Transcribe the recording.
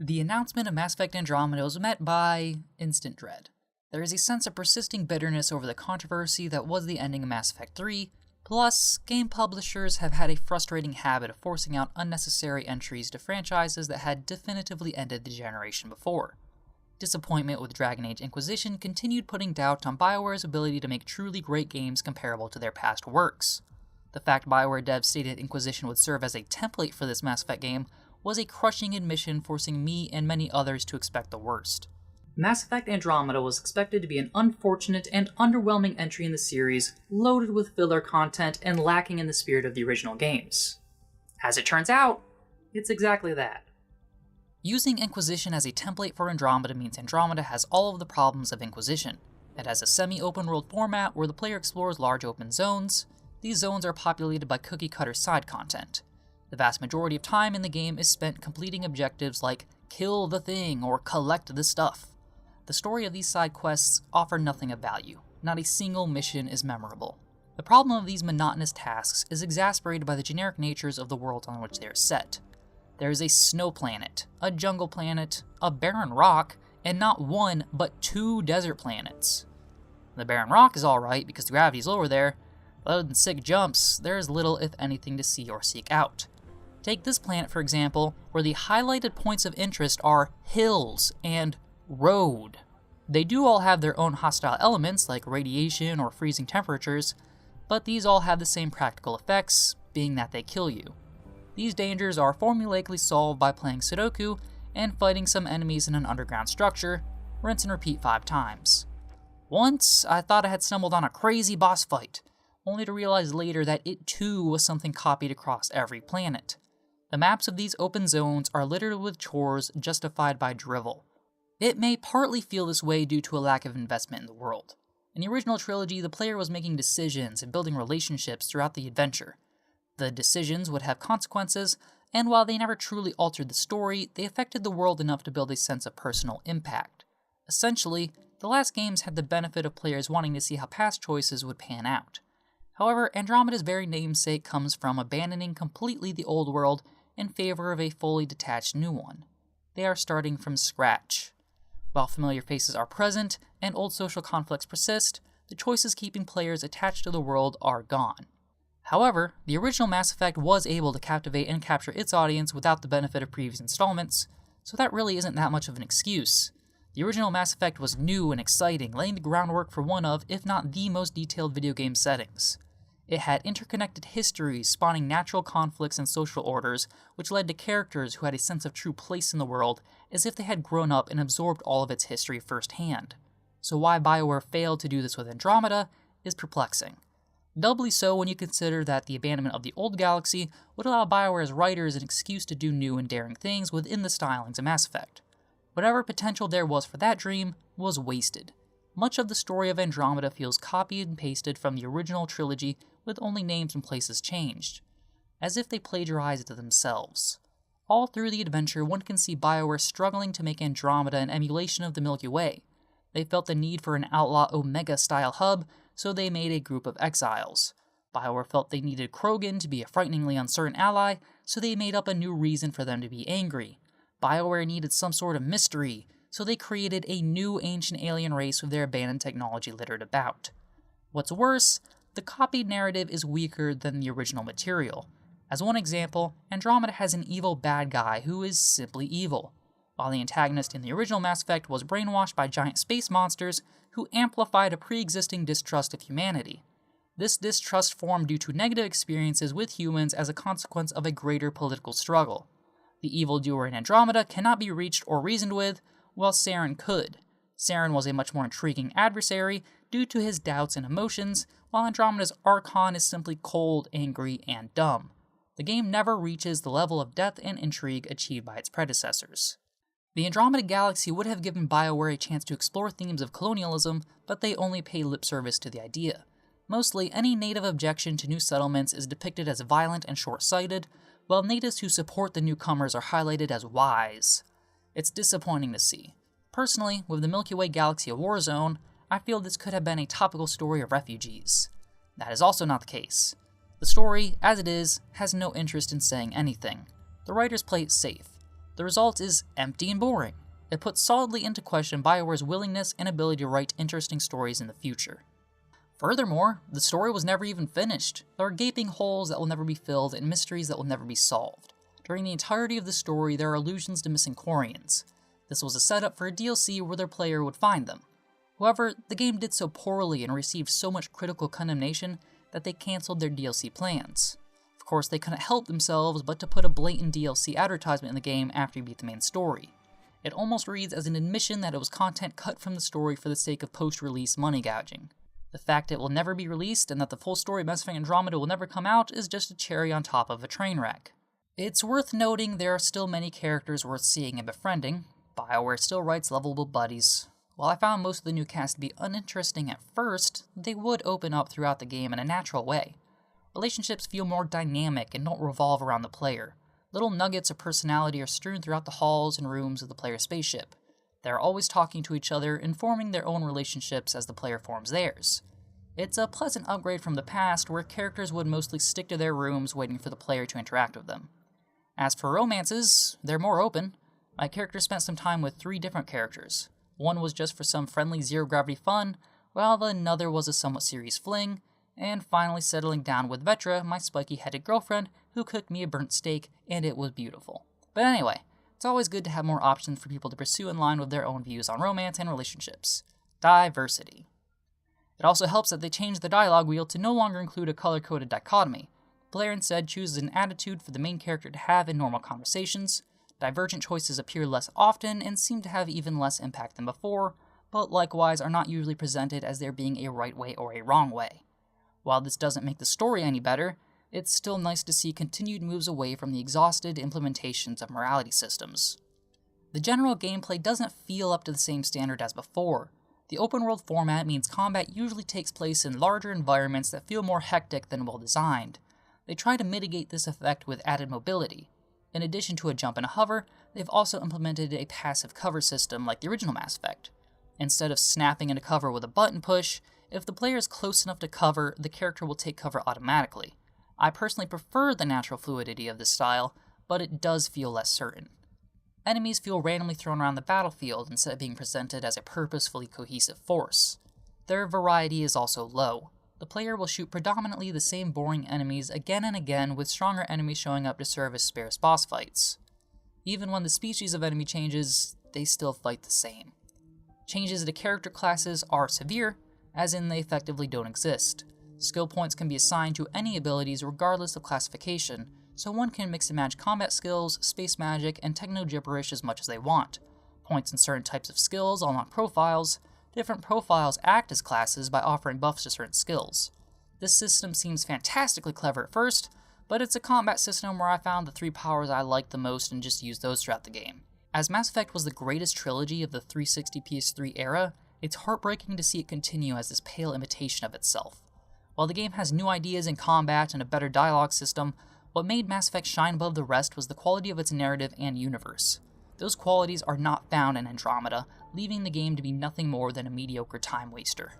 The announcement of Mass Effect Andromeda was met by instant dread. There is a sense of persisting bitterness over the controversy that was the ending of Mass Effect 3, plus, game publishers have had a frustrating habit of forcing out unnecessary entries to franchises that had definitively ended the generation before. Disappointment with Dragon Age Inquisition continued putting doubt on Bioware's ability to make truly great games comparable to their past works. The fact Bioware devs stated Inquisition would serve as a template for this Mass Effect game was a crushing admission, forcing me and many others to expect the worst. Mass Effect Andromeda was expected to be an unfortunate and underwhelming entry in the series, loaded with filler content and lacking in the spirit of the original games. As it turns out, it's exactly that. Using Inquisition as a template for Andromeda means Andromeda has all of the problems of Inquisition. It has a semi-open world format where the player explores large open zones. These zones are populated by cookie-cutter side content. The vast majority of time in the game is spent completing objectives like kill the thing or collect the stuff. The story of these side quests offer nothing of value. Not a single mission is memorable. The problem of these monotonous tasks is exacerbated by the generic natures of the world on which they are set. There is a snow planet, a jungle planet, a barren rock, and not one, but 2 desert planets. The barren rock is alright because the gravity is lower there, but other than sick jumps, there is little if anything to see or seek out. Take this planet for example, where the highlighted points of interest are hills and road. They do all have their own hostile elements like radiation or freezing temperatures, but these all have the same practical effects, being that they kill you. These dangers are formulaically solved by playing Sudoku and fighting some enemies in an underground structure, rinse and repeat 5 times. Once, I thought I had stumbled on a crazy boss fight, only to realize later that it too was something copied across every planet. The maps of these open zones are littered with chores justified by drivel. It may partly feel this way due to a lack of investment in the world. In the original trilogy, the player was making decisions and building relationships throughout the adventure. The decisions would have consequences, and while they never truly altered the story, they affected the world enough to build a sense of personal impact. Essentially, the last games had the benefit of players wanting to see how past choices would pan out. However, Andromeda's very namesake comes from abandoning completely the old world in favor of a fully detached new one. They are starting from scratch. While familiar faces are present and old social conflicts persist, the choices keeping players attached to the world are gone. However, the original Mass Effect was able to captivate and capture its audience without the benefit of previous installments, so that really isn't that much of an excuse. The original Mass Effect was new and exciting, laying the groundwork for one of, if not the most detailed video game settings. It had interconnected histories spawning natural conflicts and social orders, which led to characters who had a sense of true place in the world, as if they had grown up and absorbed all of its history firsthand. So why Bioware failed to do this with Andromeda is perplexing. Doubly so when you consider that the abandonment of the old galaxy would allow Bioware's writers an excuse to do new and daring things within the stylings of Mass Effect. Whatever potential there was for that dream was wasted. Much of the story of Andromeda feels copied and pasted from the original trilogy with only names and places changed, as if they plagiarized it themselves. All through the adventure, one can see Bioware struggling to make Andromeda an emulation of the Milky Way. They felt the need for an outlaw Omega-style hub, so they made a group of exiles. Bioware felt they needed Krogan to be a frighteningly uncertain ally, so they made up a new reason for them to be angry. Bioware needed some sort of mystery, so they created a new ancient alien race with their abandoned technology littered about. What's worse, the copied narrative is weaker than the original material. As one example, Andromeda has an evil bad guy who is simply evil, while the antagonist in the original Mass Effect was brainwashed by giant space monsters who amplified a pre-existing distrust of humanity. This distrust formed due to negative experiences with humans as a consequence of a greater political struggle. The evildoer in Andromeda cannot be reached or reasoned with, while Saren could. Saren was a much more intriguing adversary due to his doubts and emotions, while Andromeda's Archon is simply cold, angry, and dumb. The game never reaches the level of depth and intrigue achieved by its predecessors. The Andromeda Galaxy would have given Bioware a chance to explore themes of colonialism, but they only pay lip service to the idea. Mostly, any native objection to new settlements is depicted as violent and short-sighted, while natives who support the newcomers are highlighted as wise. It's disappointing to see. Personally, with the Milky Way Galaxy a war zone, I feel this could have been a topical story of refugees. That is also not the case. The story, as it is, has no interest in saying anything. The writers play it safe. The result is empty and boring. It puts solidly into question Bioware's willingness and ability to write interesting stories in the future. Furthermore, the story was never even finished. There are gaping holes that will never be filled and mysteries that will never be solved. During the entirety of the story, there are allusions to missing Quarians. This was a setup for a DLC where their player would find them. However, the game did so poorly and received so much critical condemnation that they cancelled their DLC plans. Of course, they couldn't help themselves but to put a blatant DLC advertisement in the game after you beat the main story. It almost reads as an admission that it was content cut from the story for the sake of post-release money gouging. The fact it will never be released and that the full story of Mass Effect Andromeda will never come out is just a cherry on top of a train wreck. It's worth noting there are still many characters worth seeing and befriending. Bioware still writes lovable buddies. While I found most of the new cast to be uninteresting at first, they would open up throughout the game in a natural way. Relationships feel more dynamic and don't revolve around the player. Little nuggets of personality are strewn throughout the halls and rooms of the player's spaceship. They are always talking to each other and forming their own relationships as the player forms theirs. It's a pleasant upgrade from the past where characters would mostly stick to their rooms waiting for the player to interact with them. As for romances, they're more open. My character spent some time with 3 different characters. One was just for some friendly zero-gravity fun, while another was a somewhat serious fling, and finally settling down with Vetra, my spiky-headed girlfriend, who cooked me a burnt steak, and it was beautiful. But anyway, it's always good to have more options for people to pursue in line with their own views on romance and relationships. Diversity. It also helps that they changed the dialogue wheel to no longer include a color-coded dichotomy. The player instead chooses an attitude for the main character to have in normal conversations. Divergent choices appear less often and seem to have even less impact than before, but likewise are not usually presented as there being a right way or a wrong way. While this doesn't make the story any better, it's still nice to see continued moves away from the exhausted implementations of morality systems. The general gameplay doesn't feel up to the same standard as before. The open-world format means combat usually takes place in larger environments that feel more hectic than well-designed. They try to mitigate this effect with added mobility. In addition to a jump and a hover, they've also implemented a passive cover system like the original Mass Effect. Instead of snapping into cover with a button push, if the player is close enough to cover, the character will take cover automatically. I personally prefer the natural fluidity of this style, but it does feel less certain. Enemies feel randomly thrown around the battlefield instead of being presented as a purposefully cohesive force. Their variety is also low. The player will shoot predominantly the same boring enemies again and again, with stronger enemies showing up to serve as sparse boss fights. Even when the species of enemy changes, they still fight the same. Changes to character classes are severe, as in they effectively don't exist. Skill points can be assigned to any abilities regardless of classification, so one can mix and match combat skills, space magic, and techno-gibberish as much as they want. Points in certain types of skills unlock profiles. Different profiles act as classes by offering buffs to certain skills. This system seems fantastically clever at first, but it's a combat system where I found the 3 powers I liked the most and just used those throughout the game. As Mass Effect was the greatest trilogy of the 360 PS3 era, it's heartbreaking to see it continue as this pale imitation of itself. While the game has new ideas in combat and a better dialogue system, what made Mass Effect shine above the rest was the quality of its narrative and universe. Those qualities are not found in Andromeda, leaving the game to be nothing more than a mediocre time waster.